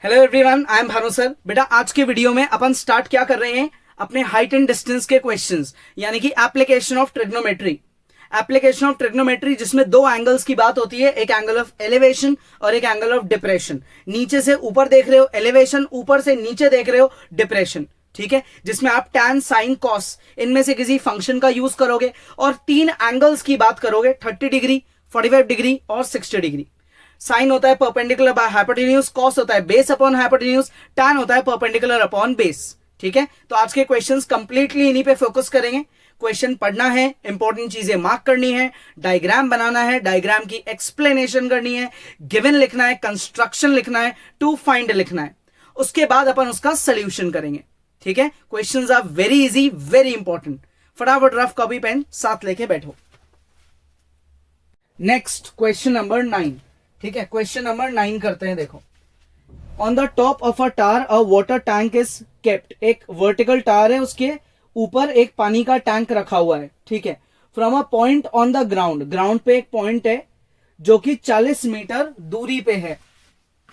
Hello everyone, I am Bhanu sir. बेटा आज के वीडियो में अपन स्टार्ट क्या कर रहे हैं, अपने हाइट एंड डिस्टेंस के क्वेश्चंस, यानी कि application of trigonometry. Application of trigonometry जिसमें दो एंगल्स की बात होती है, एक एंगल ऑफ एलिवेशन और एक एंगल ऑफ डिप्रेशन। नीचे से ऊपर देख रहे हो एलिवेशन, ऊपर से नीचे देख रहे हो डिप्रेशन। ठीक है, जिसमें आप टैन साइन कॉस इनमें से किसी फंक्शन का यूज करोगे और तीन एंगल्स की बात करोगे, 30 डिग्री, 45 डिग्री और 60 डिग्री। साइन होता है परपेंडिकुलर बाय हाइपोटेन्यूज, कॉस होता है बेस अपॉन हाइपोटेन्यूज, टैन होता है परपेंडिकुलर अपॉन बेस। ठीक है, तो आज के क्वेश्चंस कंप्लीटली इन्हीं पे फोकस करेंगे। क्वेश्चन पढ़ना है, इंपॉर्टेंट चीजें मार्क करनी है, डायग्राम बनाना है, डायग्राम की एक्सप्लेनेशन करनी है, गिवन लिखना है, कंस्ट्रक्शन लिखना है, टू फाइंड लिखना है। उसके बाद अपन उसका सोल्यूशन करेंगे। ठीक है, questions are very easy, very important. फटाफट रफ कॉपी पेन साथ लेके बैठो। Next question number 9। ठीक है, क्वेश्चन नंबर 9 करते हैं। देखो, on the top of a tower a water tank is kept. एक वर्टिकल टार है, उसके ऊपर एक पानी का टैंक रखा हुआ है। ठीक है, from a point on the ground, ground पे एक पॉइंट है जो कि 40 मीटर दूरी पे है।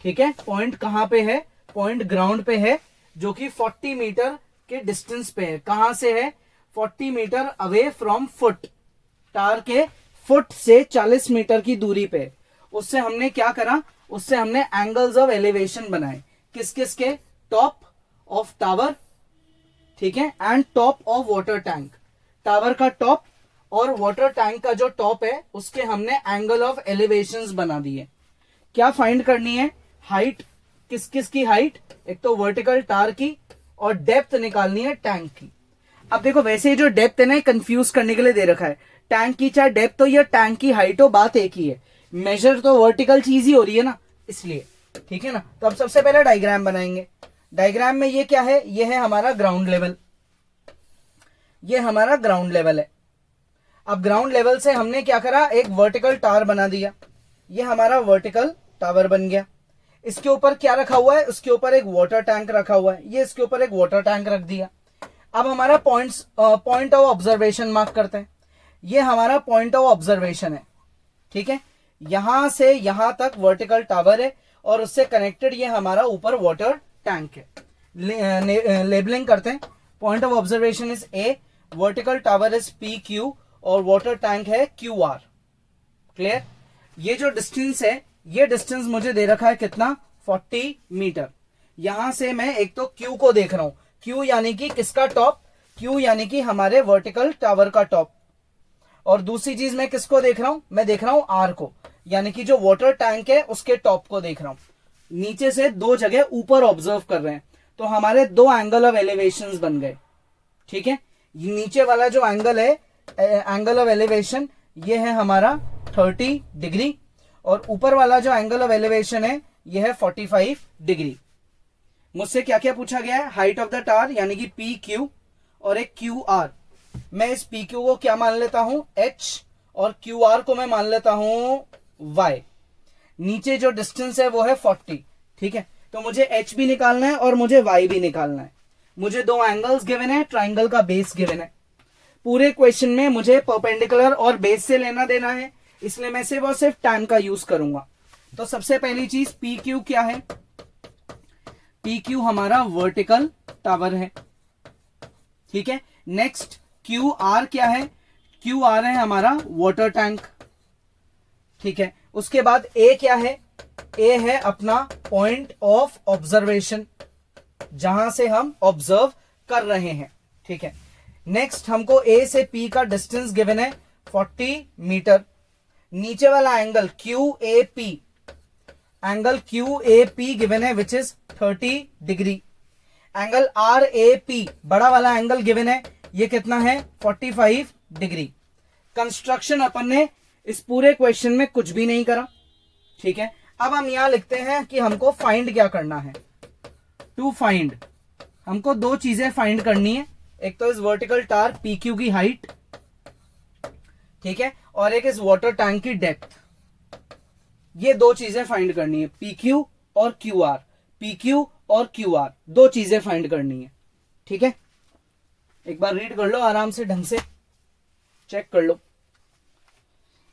ठीक है, पॉइंट कहां पे है? पॉइंट ग्राउंड पे है, जो कि 40 मीटर के डिस्टेंस पे है। कहां से है? 40 मीटर अवे फ्रॉम फुट। टार के फुट से 40 मीटर की दूरी पे। उससे हमने क्या करा? उससे हमने एंगल्स ऑफ एलिवेशन बनाए। किस किस के? टॉप ऑफ टावर, ठीक है, and top of water tank. Tower का टॉप और वाटर टैंक का जो टॉप है, उसके हमने एंगल ऑफ एलिवेशंस बना दिए। क्या फाइंड करनी है? हाइट। किस किस की हाइट? एक तो वर्टिकल टार की, और डेप्थ निकालनी है टैंक की। अब देखो, वैसे ही जो डेप्थ है ना, कंफ्यूज करने के लिए दे रखा है। टैंक की चाहे डेप्थ हो या टैंक की हाइट हो, बात एक ही है। मेजर तो वर्टिकल चीज ही हो रही है ना, इसलिए। ठीक है ना, तो अब सबसे पहले डायग्राम बनाएंगे। डायग्राम में ये क्या है? ये है हमारा ग्राउंड लेवल। ये हमारा ग्राउंड लेवल है। अब ग्राउंड लेवल से हमने क्या करा? एक वर्टिकल टावर बना दिया। ये हमारा वर्टिकल टावर बन गया। इसके ऊपर क्या रखा हुआ है? उसके ऊपर एक वाटर टैंक रखा हुआ है। ये इसके ऊपर एक वाटर टैंक रख दिया। अब हमारा पॉइंट ऑफ ऑब्जर्वेशन मार्क करते हैं। ये हमारा पॉइंट ऑफ ऑब्जर्वेशन है। ठीक है, यहां से यहां तक वर्टिकल टावर है, और उससे कनेक्टेड ये हमारा ऊपर वाटर टैंक है। लेबलिंग करते हैं। Point of observation is a, vertical tower is P Q, और वाटर टैंक है क्यू आर। क्लियर? ये जो डिस्टेंस है, ये डिस्टेंस मुझे दे रखा है कितना? 40 मीटर। यहां से मैं एक तो क्यू को देख रहा हूं। क्यू यानी कि किसका टॉप? क्यू यानी कि हमारे वर्टिकल टावर का टॉप। और दूसरी चीज मैं किसको देख रहा हूं? मैं देख रहा हूं आर को, यानी कि जो वाटर टैंक है उसके टॉप को देख रहा हूं। नीचे से दो जगह ऊपर ऑब्जर्व कर रहे हैं, तो हमारे दो एंगल ऑफ एलिवेशंस बन गए। ठीक है, नीचे वाला जो एंगल है, एंगल ऑफ एलिवेशन, ये है हमारा 30 डिग्री, और ऊपर वाला जो एंगल ऑफ एलिवेशन है, ये है 45 डिग्री। मुझसे क्या क्या पूछा गया है? हाइट ऑफ द टावर यानी कि पी क्यू, और एक क्यू आर। मैं इस पी क्यू को क्या मान लेता हूं? एच, और क्यू आर को मैं मान लेता हूं वाई। नीचे जो डिस्टेंस है वो है 40। ठीक है, तो मुझे एच भी निकालना है और मुझे वाई भी निकालना है। मुझे दो एंगल्स गिवन है, ट्राइंगल का बेस गिवन है। पूरे क्वेश्चन में मुझे परपेंडिकुलर और बेस से लेना देना है, इसलिए मैं सिर्फ और सिर्फ टैन का यूज करूंगा। तो सबसे पहली चीज, पी क्यू क्या है? पी क्यू हमारा वर्टिकल टावर है। ठीक है, नेक्स्ट क्यू आर क्या है? क्यू आर है हमारा वाटर टैंक। ठीक है, उसके बाद ए क्या है? ए है अपना पॉइंट ऑफ ऑब्जर्वेशन, जहां से हम ऑब्जर्व कर रहे हैं। ठीक है, नेक्स्ट हमको ए से पी का डिस्टेंस गिवन है 40 मीटर। नीचे वाला angle Q A P, angle Q A P given है which is 30 degree. Angle R A P, बड़ा वाला एंगल गिवन है, ये कितना है? 45 डिग्री। कंस्ट्रक्शन अपन ने इस पूरे क्वेश्चन में कुछ भी नहीं करा। ठीक है, अब हम यहां लिखते हैं कि हमको फाइंड क्या करना है। टू फाइंड, हमको दो चीजें फाइंड करनी है। एक तो इस वर्टिकल टार पी क्यू की हाइट, ठीक है, और एक इस वाटर टैंक की डेप्थ। ये दो चीजें फाइंड करनी है, पी क्यू और क्यू आर। पी क्यू और क्यू आर, दो चीजें फाइंड करनी है। ठीक है, एक बार रीड कर लो आराम से, ढंग से चेक कर लो।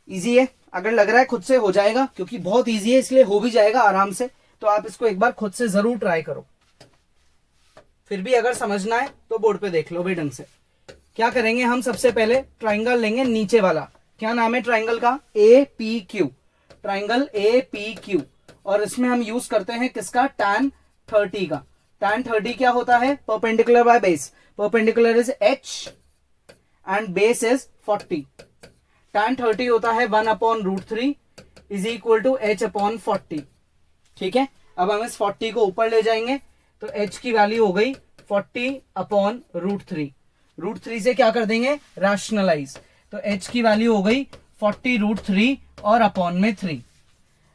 इजी है, अगर लग रहा है खुद से हो जाएगा, क्योंकि बहुत इजी है इसलिए हो भी जाएगा आराम से। तो आप इसको एक बार खुद से जरूर ट्राई करो। फिर भी अगर समझना है तो बोर्ड पे देख लो भाई ढंग से। क्या करेंगे हम, सबसे पहले ट्राइंगल लेंगे नीचे वाला, क्या नाम है ट्राइंगल का, APQ, ट्राइंगल APQ। और इसमें हम यूज करते हैं किसका, tan 30 का। tan 30 क्या होता है, perpendicular by base, perpendicular is h and base is 40। tan 30 होता है 1/√3 इज इक्वल टू h/40। ठीक है, अब हम इस 40 को ऊपर ले जाएंगे तो h की वैल्यू हो गई 40/√3। √3 से क्या कर देंगे, रैशनलाइज, तो h की वैल्यू हो गई 40√3 और अपॉन में 3।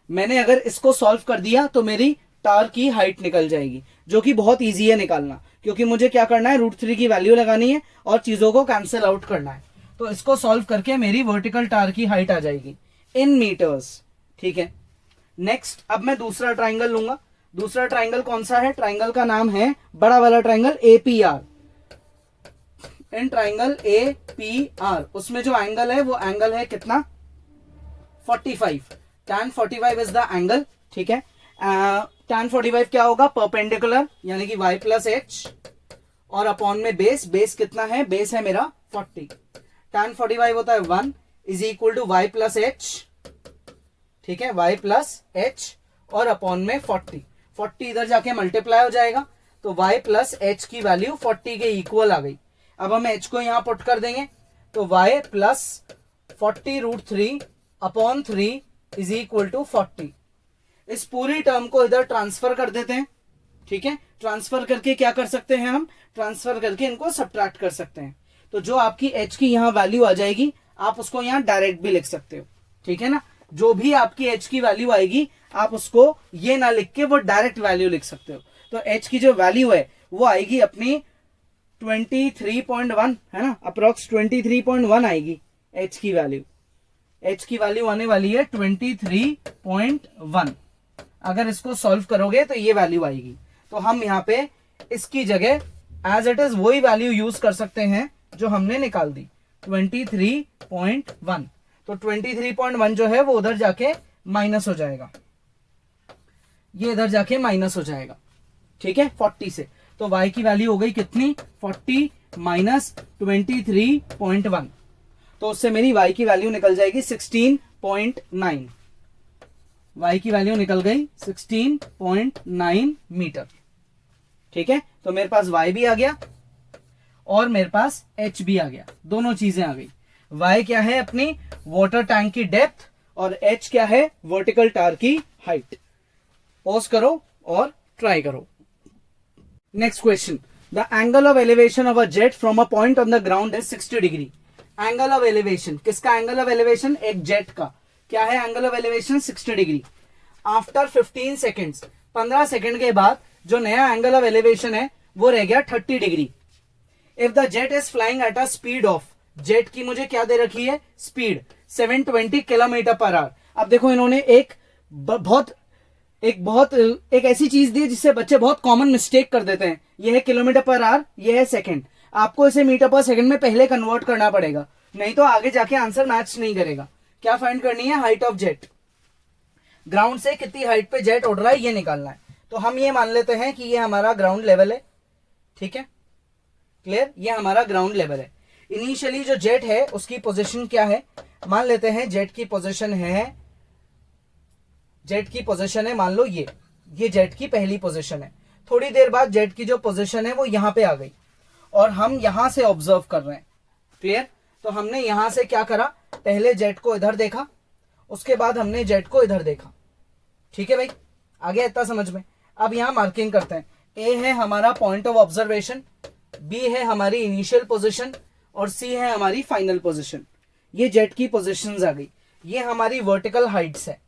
मैंने अगर इसको सॉल्व कर दिया तो मेरी टार की हाइट निकल जाएगी, जो कि बहुत इजी है निकालना, क्योंकि मुझे क्या करना है, √3 की वैल्यू लगानी है और चीजों को कैंसिल आउट करना है। तो इसको सॉल्व करके मेरी वर्टिकल टार की हाइट आ जाएगी इन मीटर्स। ठीक है, नेक्स्ट अब मैं दूसरा ट्राइंगल लूंगा। दूसरा ट्राइंगल कौन सा है, ट्राइंगल का नाम है बड़ा वाला triangle APR। In triangle APR उसमें जो एंगल है वो एंगल है कितना, 45। tan 45 is the angle. ठीक है, tan 45 क्या होगा, परपेंडिकुलर यानी कि y प्लस h और अपॉन में बेस, बेस कितना है, बेस है मेरा 40। tan 45 होता है 1 is equal to y plus h। ठीक है, y प्लस h और अपॉन में 40। 40 इधर जाके मल्टीप्लाई हो जाएगा तो y प्लस h की वैल्यू 40 के इक्वल आ गई। अब हम h को यहां पुट कर देंगे तो y plus 40√3 upon 3 is equal to 40। इस पूरी टर्म को इधर ट्रांसफर कर देते हैं। ठीक है, ट्रांसफर करके क्या कर सकते हैं हम, ट्रांसफर करके इनको सब्ट्रैक्ट कर सकते हैं। तो जो आपकी h की यहां वैल्यू आ जाएगी आप उसको यहां डायरेक्ट भी लिख सकते हो। ठीक है ना, जो भी आपकी h की वैल्यू आएगी आप उसको ये ना लिख के वो डायरेक्ट वैल्यू लिख सकते हो। तो h की जो वैल्यू है वो आएगी अपनी 23.1 है ना, अप्रोक्स 23.1 आएगी h की वैल्यू। h की वैल्यू आने वाली है 23.1। अगर इसको सॉल्व करोगे तो ये वैल्यू आएगी। तो हम यहाँ पे इसकी जगह एज इट इज वही वैल्यू यूज कर सकते हैं जो हमने निकाल दी, 23.1। तो 23.1 जो है वो उधर जाके माइनस हो जाएगा, ये इधर जाके माइनस हो जाएगा। ठीक है, 40 से। तो y की वैल्यू हो गई कितनी, 40 माइनस 23.1। तो उससे मेरी y की वैल्यू निकल जाएगी 16.9। y की वैल्यू निकल गई 16.9 मीटर। ठीक है, तो मेरे पास y भी आ गया और मेरे पास h भी आ गया, दोनों चीजें आ गई। y क्या है अपनी वाटर टैंक की डेप्थ और h क्या है वर्टिकल टार की हाइट। पॉज करो और ट्राई करो। Next question, the angle of elevation of a jet from a point on the ground is 60 degree. Angle of elevation, किसका एंगल ऑफ एलिवेशन, एक जेट का। क्या है angle of elevation, 60 degree. After 15 seconds, 15 second के बाद जो नया angle of elevation है वो रह गया 30 degree. If the jet is flying at a speed of, jet की मुझे क्या दे रखी है, स्पीड 720 किलोमीटर पर आवर। अब देखो इन्होंने एक ऐसी चीज दी जिससे बच्चे बहुत कॉमन मिस्टेक कर देते हैं। ये है किलोमीटर पर आवर, ये है सेकंड। आपको इसे मीटर पर सेकंड में पहले कन्वर्ट करना पड़ेगा, नहीं तो आगे जाके आंसर मैच नहीं करेगा। क्या फाइंड करनी है, हाइट ऑफ जेट। ग्राउंड से कितनी हाइट पे जेट उड़ रहा है ये निकालना है। तो हम ये मान लेते हैं कि ये हमारा ग्राउंड लेवल है। ठीक है, क्लियर, ये हमारा ग्राउंड लेवल है। इनिशियली जो जेट है उसकी पोजीशन क्या है, मान लेते हैं जेट की पोजीशन है मान लो ये जेट की पहली पोजीशन है। थोड़ी देर बाद जेट की जो पोजीशन है वो यहां पे आ गई और हम यहां से ऑब्जर्व कर रहे हैं। क्लियर, तो हमने यहां से क्या करा, पहले जेट को इधर देखा, उसके बाद हमने जेट को इधर देखा। ठीक है भाई, आ गया इतना समझ में। अब यहां मार्किंग करते हैं, ए है हमारा पॉइंट ऑफ ऑब्जर्वेशन, बी है हमारी इनिशियल पोजीशन और सी है हमारी फाइनल पोजीशन। ये जेट की पोजीशंस आ गई, ये हमारी वर्टिकल हाइट्स है।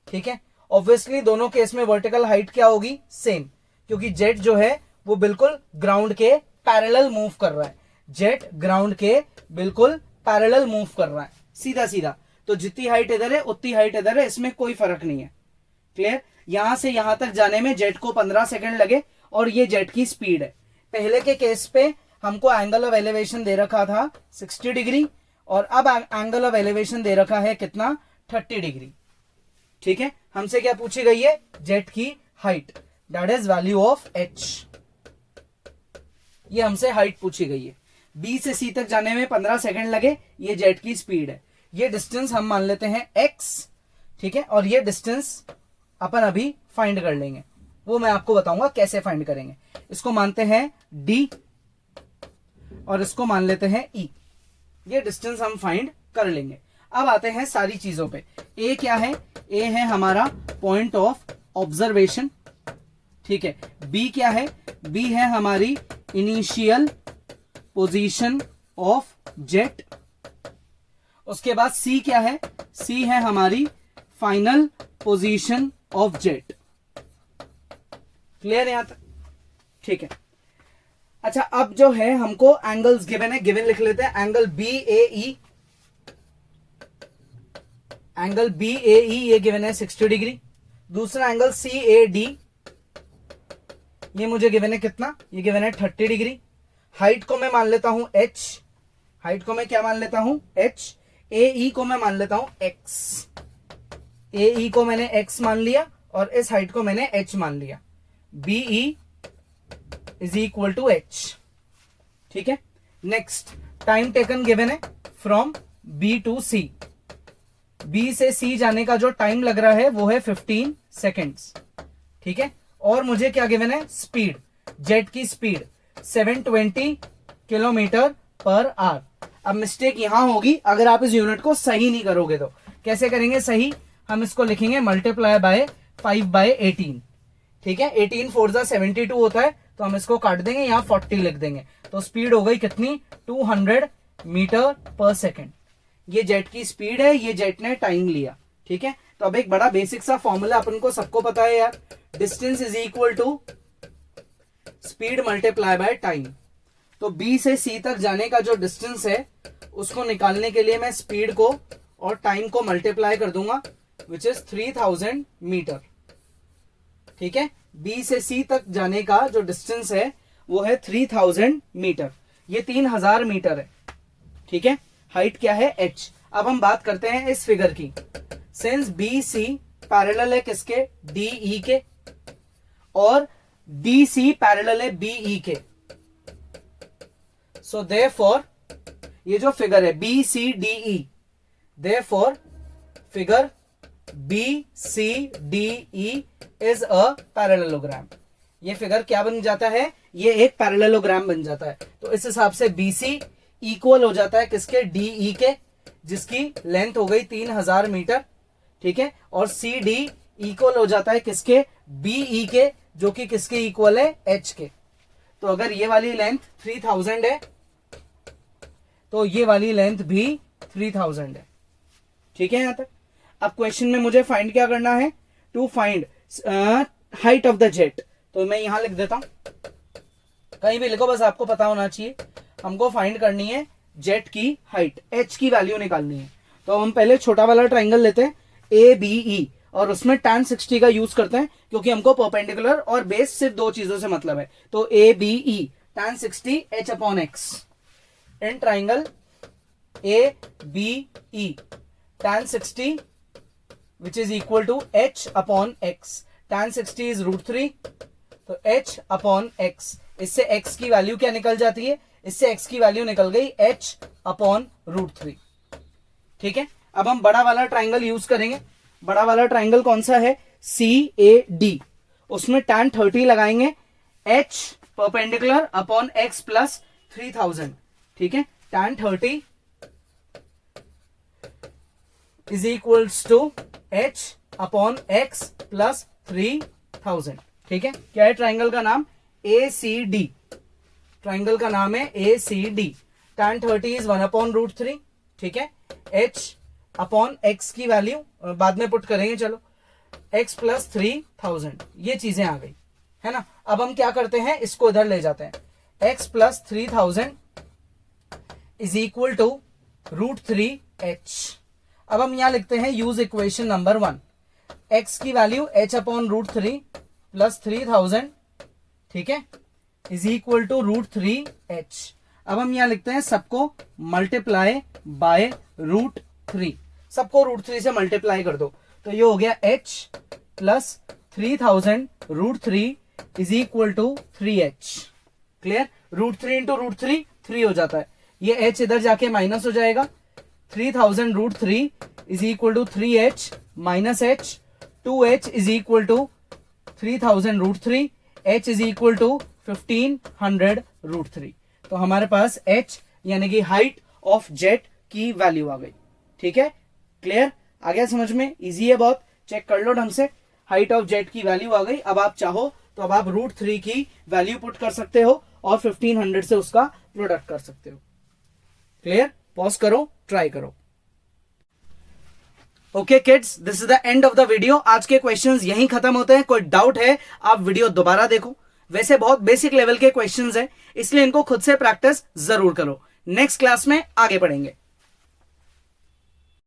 ठीक है, ऑब्वियसली दोनों केस में वर्टिकल हाइट क्या होगी, सेम, क्योंकि जेट जो है वो बिल्कुल ग्राउंड के पैरेलल मूव कर रहा है। जेट ग्राउंड के बिल्कुल पैरेलल मूव कर रहा है, सीधा सीधा। तो जितनी हाइट इधर है उतनी हाइट इधर है, इसमें कोई फर्क नहीं है। क्लियर, यहां से यहां तक जाने में जेट को 15 सेकंड लगे और ये जेट की स्पीड है। पहले के केस पे हमको एंगल ऑफ एलिवेशन दे रखा था 60 डिग्री और अब एंगल ऑफ एलिवेशन दे रखा है कितना, 30 डिग्री। ठीक है, हमसे क्या पूछी गई है, जेट की height, that is value of h। ये हमसे हाइट पूछी गई है। बी से सी तक जाने में 15 सेकंड लगे, ये जेट की स्पीड है। ये डिस्टेंस हम मान लेते हैं x, ठीक है, और ये डिस्टेंस अपन अभी फाइंड कर लेंगे, वो मैं आपको बताऊंगा कैसे फाइंड करेंगे। इसको मानते हैं d और इसको मान लेते हैं e। ये डिस्टेंस हम फाइंड कर लेंगे। अब आते हैं सारी चीजों पे। ए क्या है? ए है हमारा पॉइंट ऑफ ऑब्जर्वेशन, ठीक है। बी क्या है? बी है हमारी इनिशियल पोजीशन ऑफ जेट। उसके बाद सी क्या है? सी है हमारी final position of jet. Clear यहां तक? ठीक है। अच्छा, अब जो है हमको एंगल्स गिवन है, गिवन लिख लेते हैं। एंगल बी ए ई, एंगल बी ए ई ये गिवन है 60 डिग्री। दूसरा एंगल सी ए डी, ये मुझे गिवन है कितना? ये गिवन है 30 डिग्री। हाइट को मैं मान लेता हूं h, हाइट को मैं क्या मान लेता हूं? h। ए ई को मैं मान लेता हूं x, ए ई को मैंने x मान लिया और इस हाइट को मैंने h मान लिया। B E is equal to h, ठीक है। नेक्स्ट, टाइम टेकन गिवन है from B to C. B से सी जाने का जो टाइम लग रहा है वो है 15 सेकेंड्स, ठीक है। और मुझे क्या गिवन है? स्पीड, जेट की स्पीड 720 किलोमीटर पर आवर। अब मिस्टेक यहां होगी अगर आप इस यूनिट को सही नहीं करोगे तो। कैसे करेंगे सही? हम इसको लिखेंगे मल्टीप्लाई बाय 5/18, ठीक है। 18 4 72 होता है, तो हम इसको काट देंगे, यहां 40 लिख देंगे। तो स्पीड हो गई कितनी? 200 मीटर पर सेकेंड। ये जेट की स्पीड है, ये जेट ने टाइम लिया, ठीक है। तो अब एक बड़ा बेसिक सा फॉर्मूला अपन को सबको पता है यार, distance is equal to speed multiply by time. तो बी से सी तक जाने का जो डिस्टेंस है उसको निकालने के लिए मैं स्पीड को और टाइम को मल्टीप्लाई कर दूंगा, विच इज 3000 मीटर, ठीक है। बी से सी तक जाने का जो डिस्टेंस है वो है 3000 मीटर, ये 3000 मीटर है, ठीक है। हाइट क्या है? h। अब हम बात करते हैं इस फिगर की। सिंस बी सी पैरेलल है किसके? डी ई के, और डी सी पैरेलल है बी ई के। सो देयरफॉर ये जो फिगर है B C D E, therefore figure B C D E is a parallelogram. ये फिगर क्या बन जाता है? ये एक पैरेललोग्राम बन जाता है। तो इस हिसाब से बी सी इक्वल हो जाता है किसके? डी ई के, जिसकी लेंथ हो गई 3000 मीटर, ठीक है। और सी डी इक्वल हो जाता है किसके? बी ई के, जो कि किसके इक्वल है? h के। तो अगर ये वाली लेंथ 3000 है तो ये वाली लेंथ भी 3000 है, ठीक है यहां तक। अब क्वेश्चन में मुझे फाइंड क्या करना है? To find height of the jet. तो मैं यहां लिख देता हूं, कहीं भी लिखो, बस आपको पता होना चाहिए। हमको फाइंड करनी है जेट की हाइट, h की वैल्यू निकालनी है। तो हम पहले छोटा वाला ट्राइंगल लेते हैं ए बी ई, और उसमें tan 60 का यूज करते हैं क्योंकि हमको परपेंडिकुलर और बेस सिर्फ दो चीजों से मतलब है। तो A B E tan 60 h/x in triangle A B E tan 60 which is equal to h/x। tan 60 is √3, तो h/x। इससे x की वैल्यू क्या निकल जाती है? इससे x की वैल्यू निकल गई h/√3, ठीक है। अब हम बड़ा वाला ट्राइंगल यूज करेंगे। बड़ा वाला ट्राइंगल कौन सा है? CAD। उसमें tan 30 लगाएंगे, h perpendicular upon x plus 3000, ठीक है। tan 30 is equals to h/x plus 3000, ठीक है। क्या है ट्राइंगल का नाम? ACD। ट्राइंगल का नाम है ACD। tan 30 इज 1/√3, ठीक है। h/x की वैल्यू बाद में पुट करेंगे, चलो, x प्लस 3000, ये चीजें आ गई, है ना। अब हम क्या करते हैं? इसको इधर ले जाते हैं। x plus 3000 is equal to √3h। अब हम यहां लिखते हैं यूज इक्वेशन नंबर 1। x की वैल्यू h/√3 प्लस 3000, ठीक है, इज इक्वल टू √3h। अब हम यहां लिखते हैं सबको मल्टीप्लाई बाय √3, सबको √3 से मल्टीप्लाई कर दो, तो ये हो गया h plus 3000 √3 is equal to 3h। Clear? √3 into √3 3 हो जाता है, ये h इधर जाके माइनस हो जाएगा। 3000 √3 is equal to 3h minus h, 2h is equal to 3000 √3, h is equal to 1500 √3। तो हमारे पास h यानी कि हाइट ऑफ जेट की वैल्यू आ गई। ठीक है, क्लियर? आ गया समझ में? इजी है बहुत, चेक कर लो ढंग से। हाइट ऑफ जेट की वैल्यू आ गई। अब आप चाहो तो अब आप √3 की वैल्यू पुट कर सकते हो और 1500 से उसका प्रोडक्ट कर सकते हो। क्लियर? पॉज करो, ट्राई करो। Okay kids, this is the end of the video. आज के क्वेश्चंस यहीं खत्म होते हैं। कोई डाउट है आप वीडियो दोबारा देखो। वैसे बहुत बेसिक लेवल के क्वेश्चंस हैं, इसलिए इनको खुद से प्रैक्टिस जरूर करो। नेक्स्ट क्लास में आगे बढ़ेंगे।